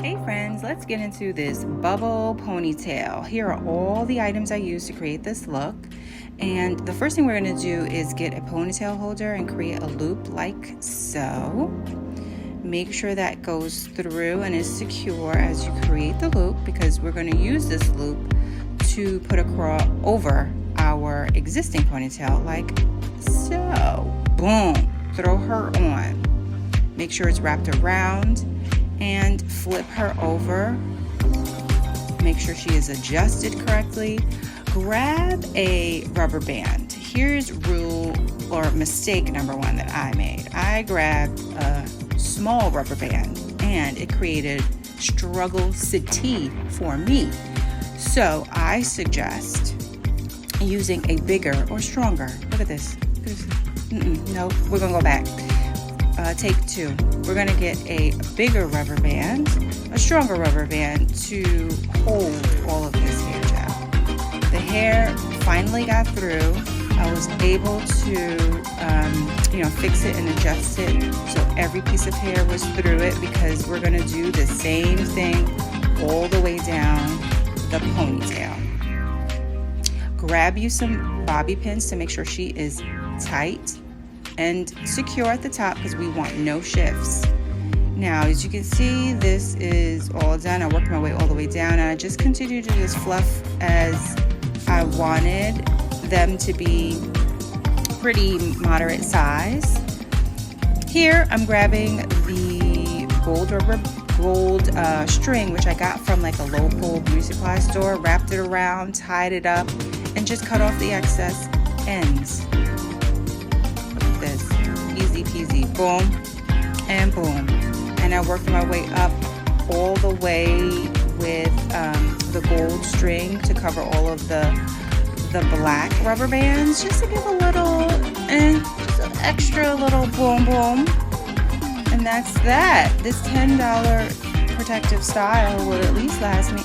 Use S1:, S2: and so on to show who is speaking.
S1: Hey friends, let's get into this bubble ponytail. Here are all the items I used to create this look. And the first thing we're going to do is get a ponytail holder and create a loop like so. Make sure that goes through and is secure as you create the loop, because we're going to use this loop to put over our existing ponytail like so. Boom. Throw her on. Make sure it's wrapped around and flip her over. Make sure she is adjusted correctly. Grab a rubber band. Here's rule or mistake number one that I made. I grabbed a small rubber band and it created struggle-city for me. So I suggest using a bigger or stronger. Look at this. No, we're gonna go back. Take two. We're going to get a bigger rubber band, a stronger rubber band to hold all of this hair gel. The hair finally got through. I was able to, fix it and adjust it so every piece of hair was through it, because we're going to do the same thing all the way down the ponytail. Grab you some bobby pins to make sure she is tight and secure at the top, because we want no shifts. Now, as you can see, this is all done. I worked my way all the way down, and I just continue to just fluff as I wanted them to be pretty moderate size. Here, I'm grabbing the gold string, which I got from like a local beauty supply store, wrapped it around, tied it up, and just cut off the excess ends. This easy peasy, boom and boom. And I worked my way up all the way with the gold string to cover all of the black rubber bands, just to give a little and just an extra little boom boom. And that's that. This $10 protective style will at least last me